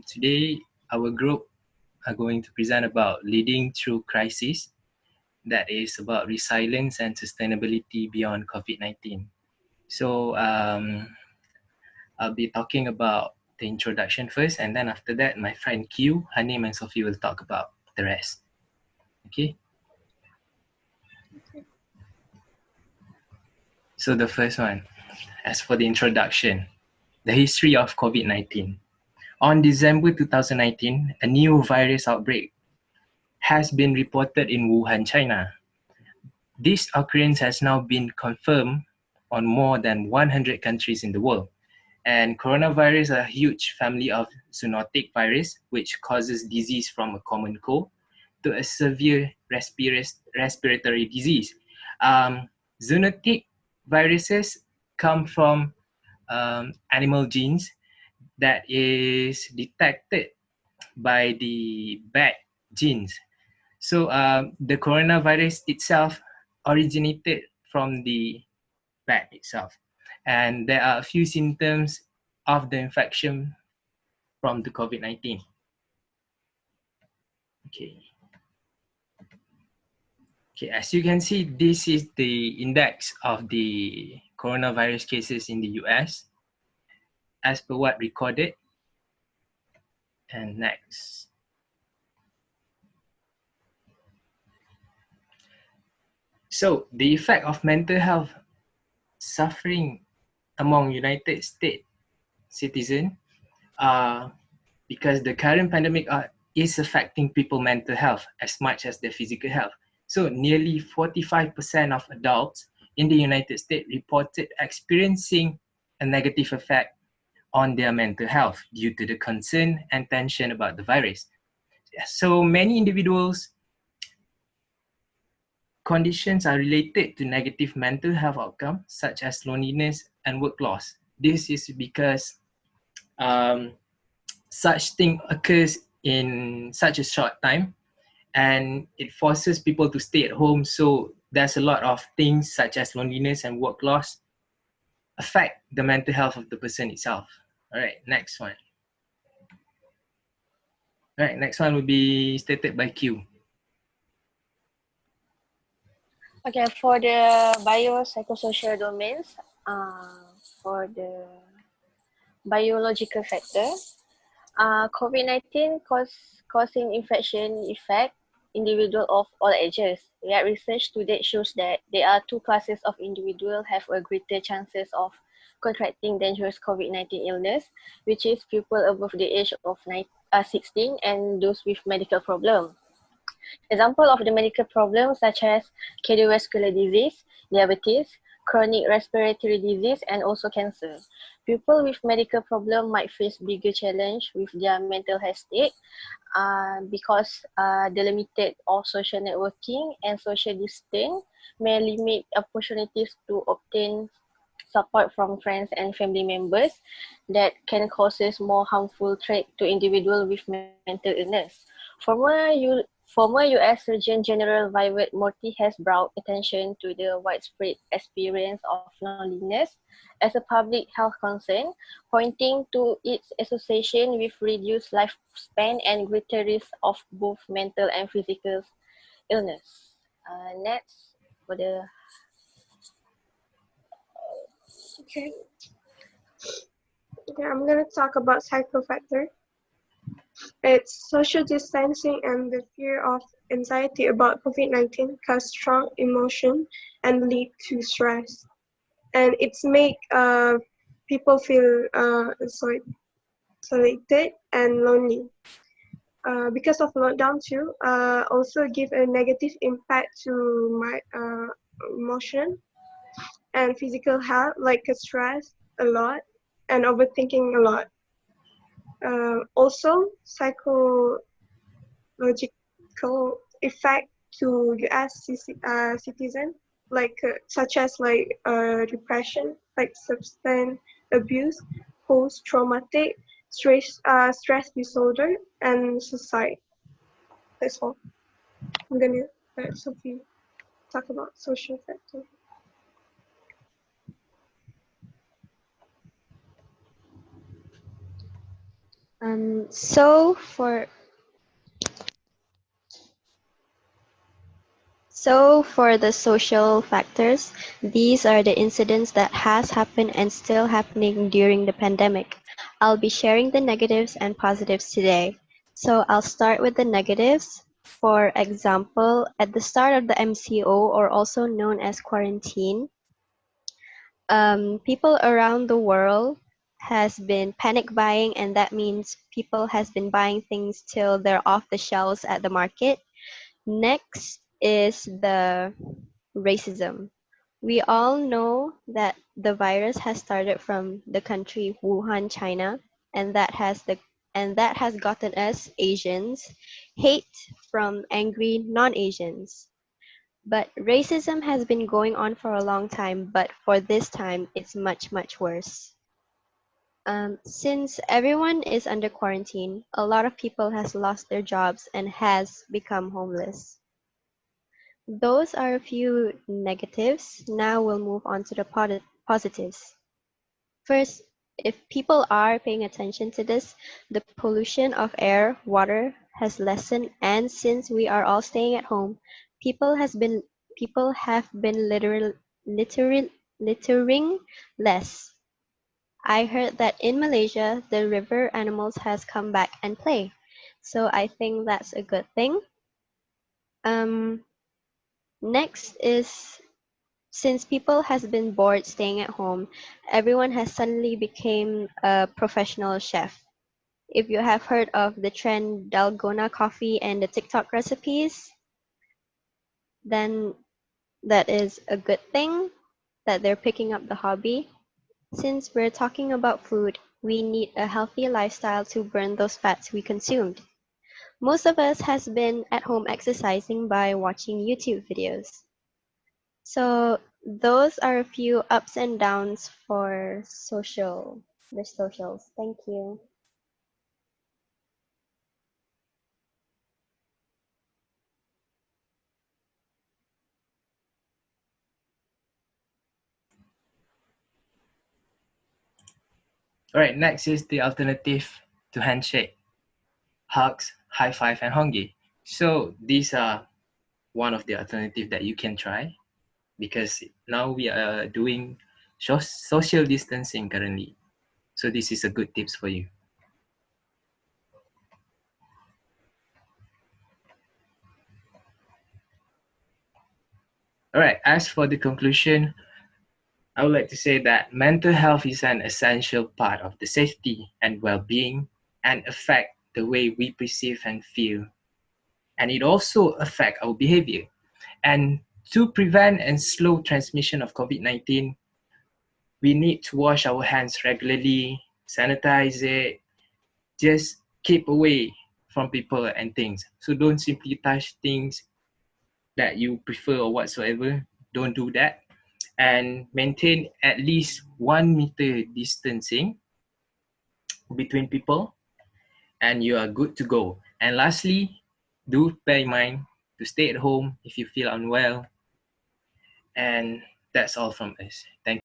Today, our group are going to present about leading through crisis, that is about resilience and sustainability beyond COVID-19. So I'll be talking about the introduction first, and then after that, my friend Q, Hanim, and Sophie will talk about the rest. Okay? So the first one, as for the introduction, the history of COVID-19. On December 2019, a new virus outbreak has been reported in Wuhan, China. This occurrence has now been confirmed on more than 100 countries in the world. And coronavirus are a huge family of zoonotic virus, which causes disease from a common cold to a severe respiratory disease. Zoonotic viruses come from animal genes that is detected by the bat genes. So the coronavirus itself originated from the bat itself. And there are a few symptoms of the infection from the COVID-19. Okay, as you can see, this is the index of the coronavirus cases in the US as per what recorded. And next. So the effect of mental health suffering among United States citizens, because the current pandemic is affecting people's mental health as much as their physical health. So nearly 45% of adults in the United States reported experiencing a negative effect on their mental health due to the concern and tension about the virus. So many individuals' conditions are related to negative mental health outcomes such as loneliness and work loss. This is because such thing occurs in such a short time, and it forces people to stay at home. So there's a lot of things such as loneliness and work loss affect the mental health of the person itself. All right, next one. All right, next one will be stated by Q. Okay, for the biopsychosocial domains, for the biological factor, COVID-19 causing infection affect individuals of all ages. Yet research to date shows that there are two classes of individuals have a greater chances of contracting dangerous COVID-19 illness, which is people above the age of 16 and those with medical problems. Example of the medical problems such as cardiovascular disease, diabetes, chronic respiratory disease, and also cancer. People with medical problem might face bigger challenge with their mental health state because the limited of social networking and social distance may limit opportunities to obtain support from friends and family members that can causes more harmful trait to individuals with mental illness. Former US Surgeon General Vivek Murthy has brought attention to the widespread experience of loneliness as a public health concern, pointing to its association with reduced lifespan and greater risk of both mental and physical illness. Next, for the Okay, I'm going to talk about psychofactor. It's social distancing and the fear of anxiety about COVID-19 cause strong emotion and lead to stress. And it's make people feel isolated and lonely. Because of lockdown too, also give a negative impact to my emotion and physical health, like stress a lot and overthinking a lot. Also, psychological effect to US citizens, like such as depression, like substance abuse, post-traumatic stress disorder, and suicide. That's all. I'm gonna let Sophie talk about social factors. So for the social factors, these are the incidents that has happened and still happening during the pandemic. I'll be sharing the negatives and positives today. So I'll start with the negatives. For example, at the start of the MCO, or also known as quarantine, people around the world has been panic buying, and that means people has been buying things till they're off the shelves at the market. Next is the racism. We all know that the virus has started from the country Wuhan, China, and that has gotten us Asians hate from angry non-Asians. But racism has been going on for a long time, but for this time it's much, much worse. Since everyone is under quarantine, a lot of people has lost their jobs and has become homeless. Those are a few negatives. Now we'll move on to the positives. First, if people are paying attention to this, the pollution of air, water has lessened, and since we are all staying at home, people have been littering less. I heard that in Malaysia, the river animals has come back and play. So I think that's a good thing. Um, Next is, since people has been bored staying at home, everyone has suddenly became a professional chef. If you have heard of the trend Dalgona coffee and the TikTok recipes, then that is a good thing that they're picking up the hobby. Since we're talking about food, we need a healthy lifestyle to burn those fats we consumed. Most of us has been at home exercising by watching YouTube videos. So those are a few ups and downs for the socials. Thank you. All right, next is the alternative to handshake: hugs, high five, and hongi. So these are one of the alternative that you can try, because now we are doing social distancing currently. So this is a good tips for you. All right, as for the conclusion, I would like to say that mental health is an essential part of the safety and well-being, and affect the way we perceive and feel. And it also affect our behavior. And to prevent and slow transmission of COVID-19, we need to wash our hands regularly, sanitize it, just keep away from people and things. So don't simply touch things that you prefer or whatsoever. Don't do that. And maintain at least 1 meter distancing between people, and you are good to go. And lastly, do bear in mind to stay at home if you feel unwell. And that's all from us. Thank you.